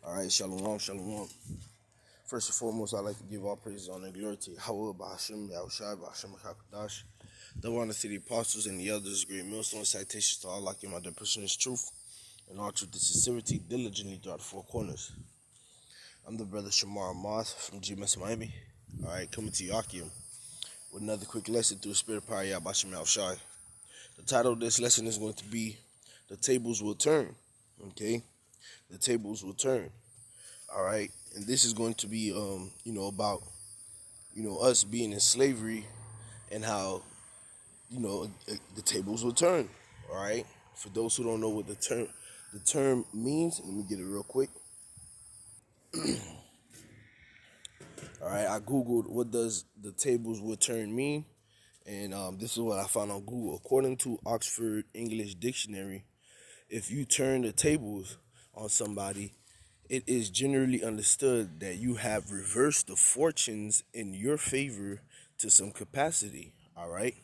All right, shalom, shalom. First and foremost, I'd like to give all praises, honor, and glory to Yahweh, Bahashim, Yahushai, Bahashim, HaKadosh, the one to the apostles and the elders, great millstone citations to Allah, my their person is truth, and all truth is sincerity, diligently throughout the four corners. I'm the brother Shamar Moth from GMS Miami. All right, coming to you, Akim, with another quick lesson through the spirit of power, Bahashim, Yahushai. The title of this lesson is going to be The Tables Will Turn. Okay? The tables will turn. All right, and this is going to be about us being in slavery and how the tables will turn. All right, for those who don't know what the term means, let me get it real quick. All right, I googled what does the tables will turn mean, and this is what I found on Google. According to Oxford English Dictionary, if you turn the tables on somebody, it is generally understood that you have reversed the fortunes in your favor to some capacity. All right.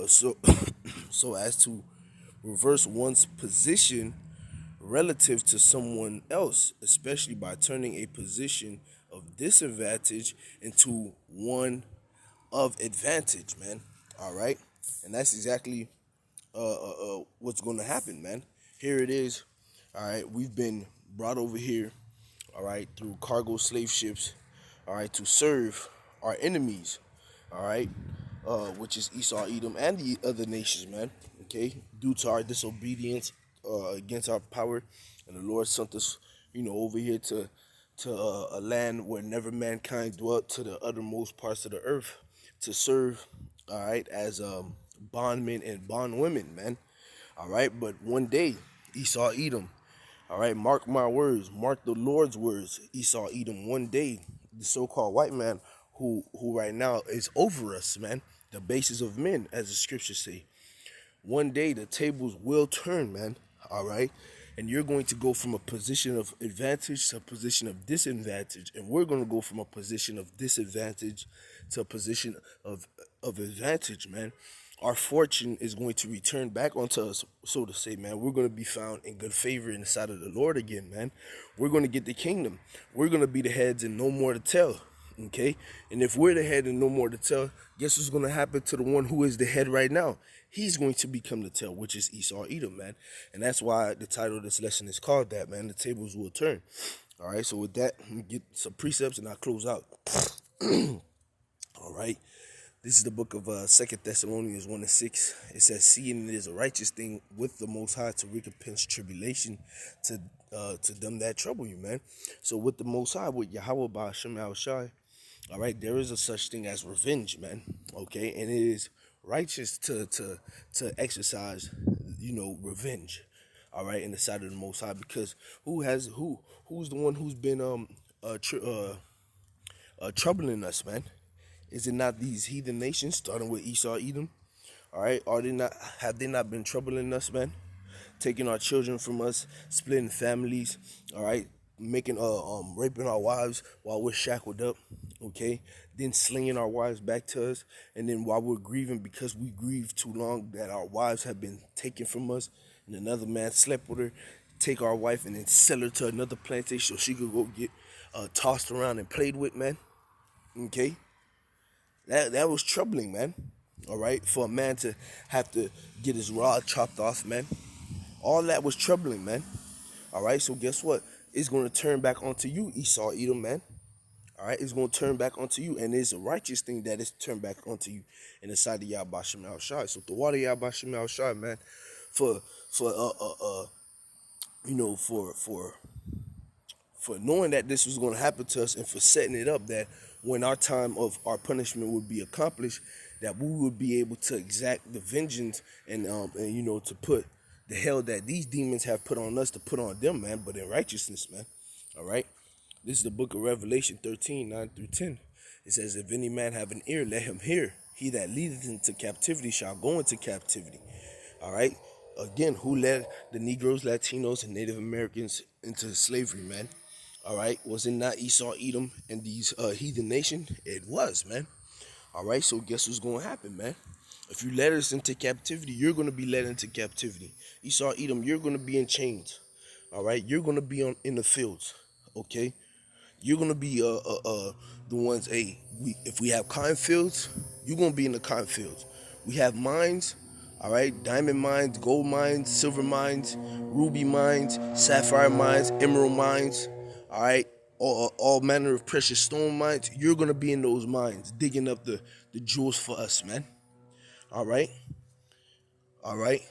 So so as to reverse one's position relative to someone else, especially by turning a position of disadvantage into one of advantage, man. All right. And that's exactly what's going to happen, man. Here it is. All right, we've been brought over here, all right, through cargo slave ships, all right, to serve our enemies, all right, which is Esau, Edom, and the other nations, man. Okay, due to our disobedience against our power, and the Lord sent us, over here to a land where never mankind dwelt, to the uttermost parts of the earth, to serve, all right, as bondmen and bondwomen, man. All right, but one day, Esau, Edom. All right, mark my words, mark the Lord's words. Esau, Edom. One day, the so-called white man, who right now is over us, man, the basis of men, as the scriptures say. One day the tables will turn, man. All right, and you're going to go from a position of advantage to a position of disadvantage, and we're going to go from a position of disadvantage to a position of advantage, man. Our fortune is going to return back onto us, so to say, man. We're going to be found in good favor in the sight of the Lord again, man. We're going to get the kingdom. We're going to be the heads and no more to tell, okay? And if we're the head and no more to tell, guess what's going to happen to the one who is the head right now? He's going to become the tail, which is Esau, Edom, man. And that's why the title of this lesson is called that, man. The tables will turn. All right, so with that, let me get some precepts and I'll close out. All right. This is the book of 2 Thessalonians 1:6. It says, seeing it is a righteous thing with the Most High to recompense tribulation to them that trouble you, man. So with the Most High, with Yahweh Ba'ashem Yahushai, all right, there is a such thing as revenge, man. Okay, and it is righteous to exercise, revenge. All right, in the sight of the Most High, because who's the one who's been troubling us, man? Is it not these heathen nations, starting with Esau, Edom? All right, have they not been troubling us, man? Taking our children from us, splitting families, all right, making raping our wives while we're shackled up, okay? Then slinging our wives back to us, and then while we're grieving because we grieved too long that our wives have been taken from us, and another man slept with her, take our wife and then sell her to another plantation so she could go get tossed around and played with, man. Okay? That was troubling, man. All right, for a man to have to get his rod chopped off, man. All that was troubling, man. All right, so guess what? It's going to turn back onto you, Esau, Edom, man. All right, it's going to turn back onto you, and it's a righteous thing that it's turned back onto you in the side of Yahweh Shem Shai. So the water Yahweh Shem Shai, man, for you know for knowing that this was going to happen to us, and for setting it up that when our time of our punishment would be accomplished, that we would be able to exact the vengeance and to put the hell that these demons have put on us to put on them, man, but in righteousness, man. All right. This is the book of Revelation 13:9-10. It says, if any man have an ear, let him hear. He that leadeth into captivity shall go into captivity. All right. Again, who led the Negroes, Latinos, and Native Americans into slavery, man? All right. Was it not Esau, Edom, and these heathen nation? It was, man. All right. So guess what's going to happen, man? If you led us into captivity, you're going to be led into captivity. Esau, Edom, you're going to be in chains. All right, you're gonna be in the fields. Okay, you're gonna be the ones. Hey, if we have cotton fields, you're gonna be in the cotton fields. We have mines. All right, diamond mines, gold mines, silver mines, ruby mines, sapphire mines, emerald mines. All right, all manner of precious stone mines. You're gonna be in those mines, digging up the jewels for us, man. All right, all right.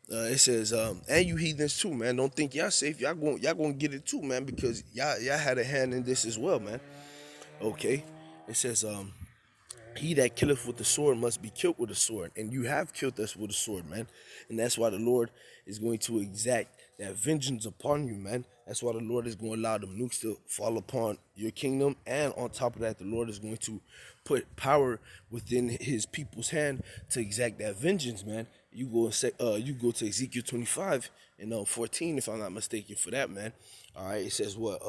It says, and you heathens too, man. Don't think y'all safe. Y'all gonna get it too, man, because y'all had a hand in this as well, man. Okay. It says, he that killeth with the sword must be killed with a sword, and you have killed us with a sword, man. And that's why the Lord is going to exact that vengeance upon you, man. That's why the Lord is going to allow the nukes to fall upon your kingdom, and on top of that, the Lord is going to put power within His people's hand to exact that vengeance, man. You go to Ezekiel 25 and 14, if I'm not mistaken, for that, man. All right, it says what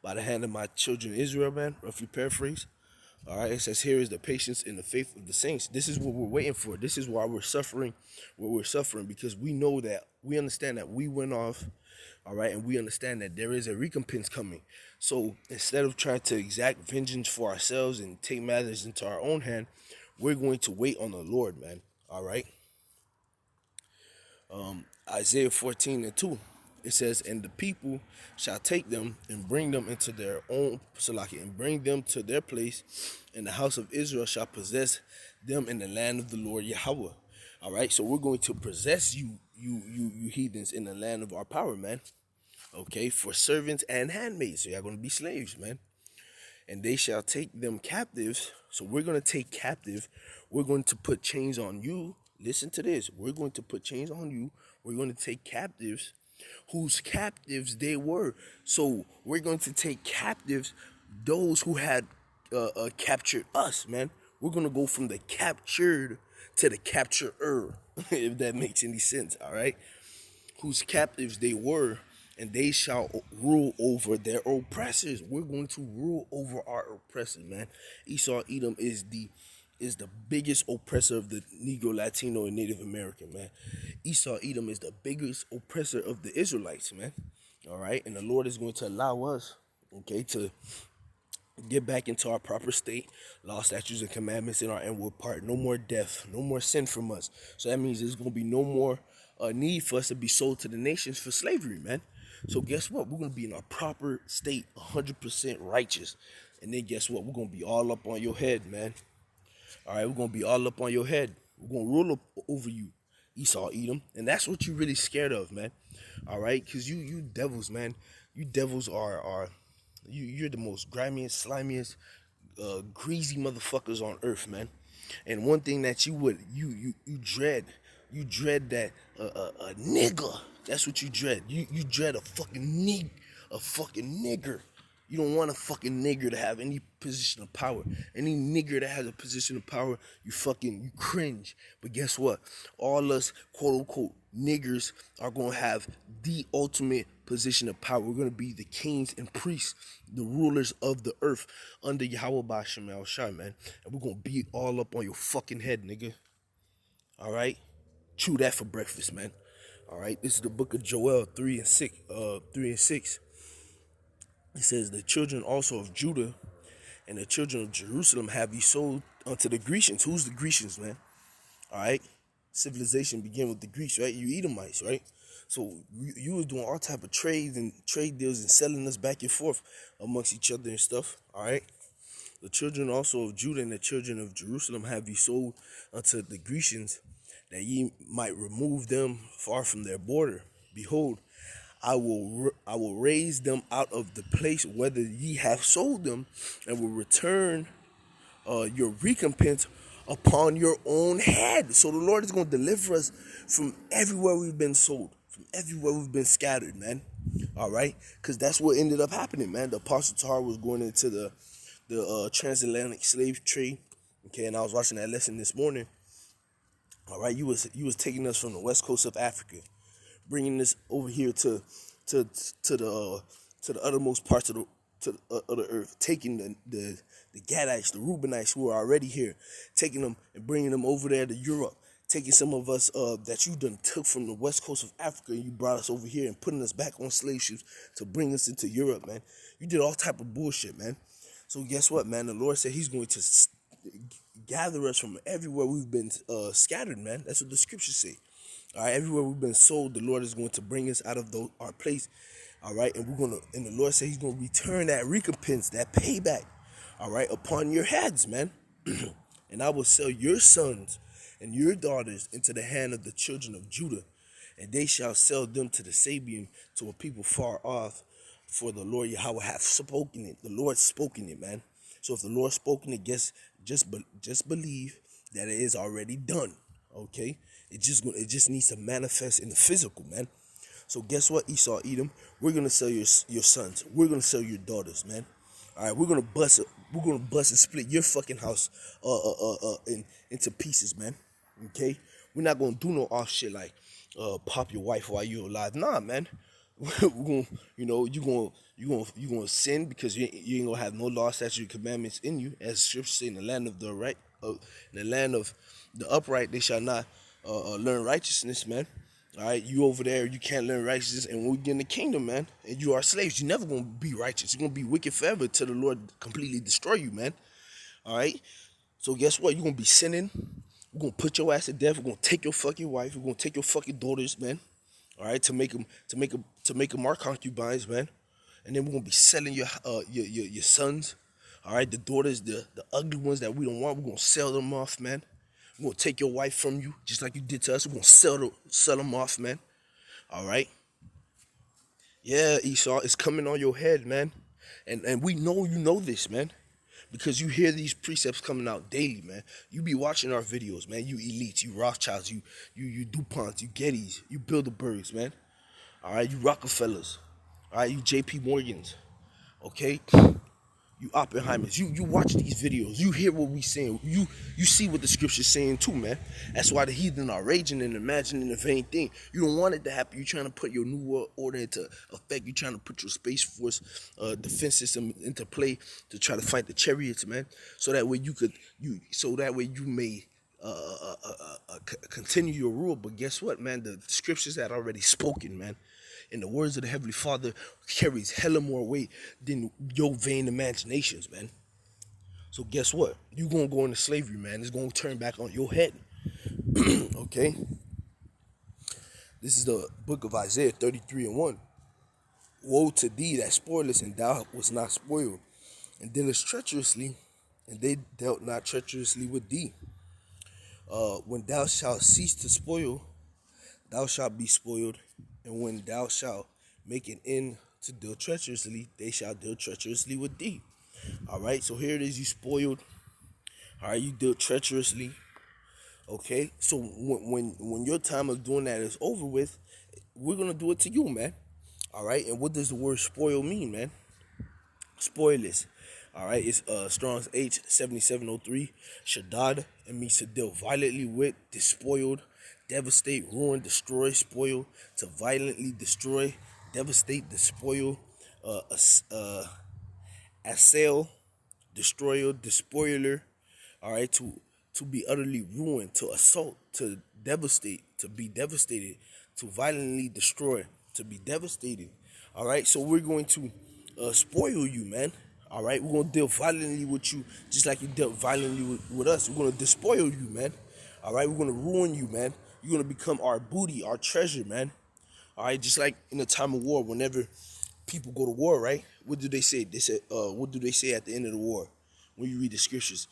by the hand of my children Israel, man. Roughly paraphrase. All right, it says here is the patience and the faith of the saints. This is what we're waiting for. This is why we're suffering what we're suffering, because we know that, we understand that we went off, all right, and we understand that there is a recompense coming. So instead of trying to exact vengeance for ourselves and take matters into our own hand, we're going to wait on the Lord, man. All right. Isaiah 14 and 2. It says, and the people shall take them and bring them into their own Salaki, and bring them to their place, and the house of Israel shall possess them in the land of the Lord Yahweh. All right, so we're going to possess you heathens in the land of our power, man. Okay, for servants and handmaids. So y'all gonna be slaves, man. And they shall take them captives. So we're gonna take captive. We're going to put chains on you. Listen to this. We're going to put chains on you. We're going to take captives whose captives they were. So we're going to take captives those who had captured us, man. We're going to go from the captured to the capturer, if that makes any sense, all right? Whose captives they were, and they shall rule over their oppressors. We're going to rule over our oppressors, man. Esau Edom is the biggest oppressor of the Negro, Latino, and Native American, man. Esau Edom is the biggest oppressor of the Israelites, man. All right, and the Lord is going to allow us, okay, to get back into our proper state, law, statutes, and commandments in our inward part. No more death, no more sin from us. So that means there's going to be no more need for us to be sold to the nations for slavery, man. So guess what? We're going to be in our proper state, 100% righteous. And then guess what? We're going to be all up on your head, man. All right, we're going to be all up on your head. We're going to rule up over you, Esau Edom. And that's what you're really scared of, man. All right, because you devils, man. You devils are you're the most grimiest, slimiest, greasy motherfuckers on earth, man. And one thing that you dread that a nigger. That's what you dread. You dread a fucking nigger. You don't want a fucking nigger to have any position of power. Any nigger that has a position of power, you cringe. But guess what? All us quote unquote niggers are gonna have the ultimate position of power. We're gonna be the kings and priests, the rulers of the earth under Yahweh Ba'Shem El Shai, man. And we're gonna beat all up on your fucking head, nigga. All right? Chew that for breakfast, man. All right, this is the book of Joel 3 and 6. 3 and 6. It says, the children also of Judah and the children of Jerusalem have ye sold unto the Grecians. Who's the Grecians, man? All right, civilization began with the Greeks, right? You Edomites, right? So you was doing all type of trades and trade deals and selling us back and forth amongst each other and stuff. All right. The children also of Judah and the children of Jerusalem have ye sold unto the Grecians, that ye might remove them far from their border. Behold, I will raise them out of the place whether ye have sold them, and will return your recompense upon your own head. So the Lord is going to deliver us from everywhere we've been sold, from everywhere we've been scattered, man. All right, because that's what ended up happening, man. The Apostle Tahar was going into the transatlantic slave trade. Okay, and I was watching that lesson this morning. All right, you was taking us from the west coast of Africa, bringing this over here to the uttermost parts of the earth, taking the Gadites, the Reubenites who are already here, taking them and bringing them over there to Europe, taking some of us that you done took from the west coast of Africa and you brought us over here and putting us back on slave ships to bring us into Europe, man. You did all type of bullshit, man. So guess what, man? The Lord said he's going to gather us from everywhere we've been scattered, man. That's what the scriptures say. All right, everywhere we've been sold, the Lord is going to bring us out of our place. All right, and the Lord said he's going to return that recompense, that payback, all right, upon your heads, man. And I will sell your sons and your daughters into the hand of the children of Judah, and they shall sell them to the Sabian, to a people far off, for the Lord Yahweh hath spoken it. The Lord spoken it, man. So if the Lord spoken it, just believe that it is already done. Okay, it just needs to manifest in the physical, man. So guess what, Esau, Edom? We're gonna sell your sons. We're gonna sell your daughters, man. All right, we're gonna bust it. We're gonna bust and split your fucking house into pieces, man. Okay, we're not gonna do no off shit like pop your wife while you're alive. Nah, man. We're gonna, you gonna sin because you ain't gonna have no law, statute, commandments in you, as Scripture say, in the land of the right, in the land of the upright, they shall not learn righteousness, man. All right, you over there, you can't learn righteousness, and when we get in the kingdom, man, and you are slaves, you're never gonna be righteous. You're gonna be wicked forever till the Lord completely destroy you, man. All right. So guess what? You're gonna be sinning. We're gonna put your ass to death. We're gonna take your fucking wife. We're gonna take your fucking daughters, man. All right, to make them our concubines, man. And then we're gonna be selling your sons. All right, the daughters, the ugly ones that we don't want, we're gonna sell them off, man. We're gonna take your wife from you, just like you did to us. We're gonna sell them off, man. All right. Yeah, Esau, it's coming on your head, man. And we know you know this, man. Because you hear these precepts coming out daily, man. You be watching our videos, man. You elites, you Rothschilds, you DuPonts, you Gettys, you Bilderbergs, man. All right, you Rockefellers. All right, you JP Morgans. Okay? You Oppenheimers. You watch these videos. You hear what we saying. You see what the scripture's saying too, man. That's why the heathen are raging and imagining the vain thing. You don't want it to happen. You're trying to put your new world order into effect. You're trying to put your Space Force defense system into play to try to fight the chariots, man. So that way you may continue your rule. But guess what, man? The scriptures had already spoken, man. And the words of the Heavenly Father carries hella more weight than your vain imaginations, man. So guess what? You're going to go into slavery, man. It's going to turn back on your head. Okay? This is the book of Isaiah 33:1. Woe to thee that spoilest, and thou wast not spoiled, and dealest treacherously, and they dealt not treacherously with thee. When thou shalt cease to spoil, thou shalt be spoiled, and when thou shalt make an end to deal treacherously, they shall deal treacherously with thee. All right, so here it is, you spoiled. All right, you deal treacherously. Okay, so when your time of doing that is over with, we're gonna do it to you, man. All right, and what does the word spoil mean, man? Spoilers. All right, it's Strong's H7703. Shaddad, it means to deal violently with, despoiled, devastate, ruin, destroy, spoil, to violently destroy, devastate, despoil, assail, destroyer, despoiler. All right, to be utterly ruined, to assault, to devastate, to be devastated, to violently destroy, to be devastated. All right, so we're going to spoil you, man. All right, we're going to deal violently with you just like you dealt violently with us. We're going to despoil you, man. All right, we're going to ruin you, man. You're going to become our booty, our treasure, man. All right, just like in the time of war, whenever people go to war, right? What do they say? They say, what do they say at the end of the war? When you read the scriptures,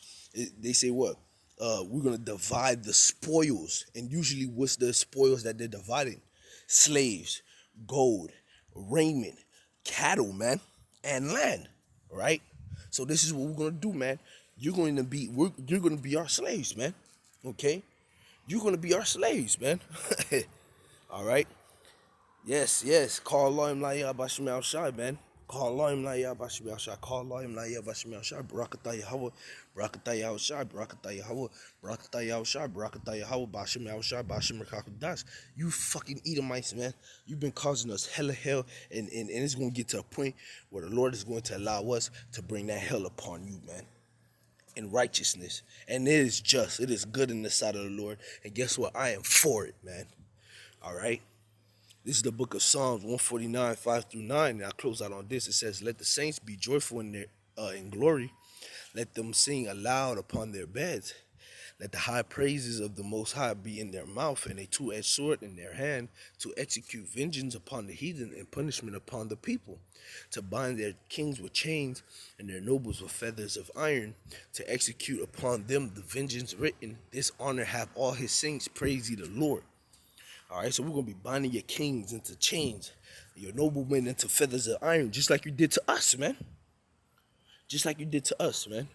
they say what? We're going to divide the spoils. And usually what's the spoils that they're dividing? Slaves, gold, raiment, cattle, man, and land, right? So this is what we're going to do, man. You're going to be our slaves, man. Okay? You're going to be our slaves, man. All right? Yes. Call Allah Imlaya Bashim Al Shai, man. Call Allah Imlaya Bashim Al Shai. Call Allah Imlaya Bashim Al Shai. Barakatah Yahweh. Barakatah Yahweh Shai. Barakatah Yahweh. Barakatah Yahweh Shai. Barakatah Yahweh. Bashim Al Shai. Bashim Rakakudas. You fucking Edomites, man. You've been causing us hella hell, and it's going to get to a point where the Lord is going to allow us to bring that hell upon you, man. and righteousness, and it is just, it is good in the sight of the Lord. And guess what? I am for it, man. All right. This is the book of Psalms 149, 5 through 9. And I'll close out on this. It says, let the saints be joyful in glory. Let them sing aloud upon their beds. Let the high praises of the Most High be in their mouth, and a two-edged sword in their hand, to execute vengeance upon the heathen and punishment upon the people, to bind their kings with chains and their nobles with feathers of iron, to execute upon them the vengeance written. This honor have all his saints. Praise ye the Lord. All right, so we're going to be binding your kings into chains, your noblemen into feathers of iron, just like you did to us, man. Just like you did to us, man.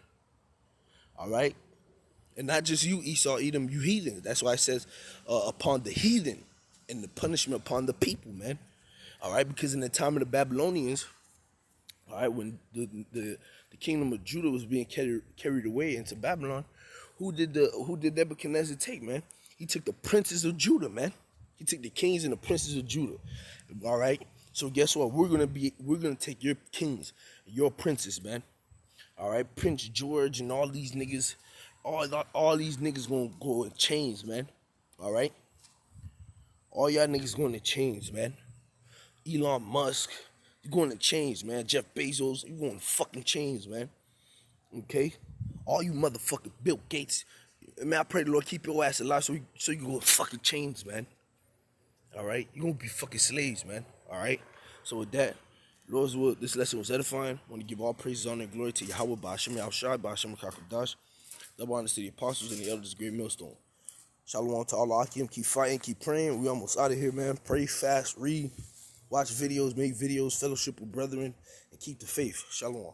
All right? And not just you, Esau, Edom, you heathen. That's why it says upon the heathen and the punishment upon the people, man. All right? Because in the time of the Babylonians, all right, when the kingdom of Judah was being carried away into Babylon, who did Nebuchadnezzar take, man? He took the princes of Judah, man. He took the kings and the princes of Judah. All right? So guess what? We're gonna take your kings, your princes, man. All right, Prince George and all these niggas, all these niggas gonna go in chains, man. All right, all y'all niggas going to chains, man. Elon Musk, you going to chains, man. Jeff Bezos, you going to fucking chains, man. Okay, all you motherfucking Bill Gates, man. I pray the Lord keep your ass alive so you go in fucking chains, man. All right, you gonna be fucking slaves, man. All right, so with that. Lord's will, this lesson was edifying. I want to give all praises, honor, and glory to Yahweh, Ba'ashem Yahushai, Ba'ashem Kakadash, double honor to the apostles and the elders, great millstone. Shalom to Allah Akim. Keep fighting, keep praying. We almost out of here, man. Pray, fast, read, watch videos, make videos, fellowship with brethren, and keep the faith. Shalom.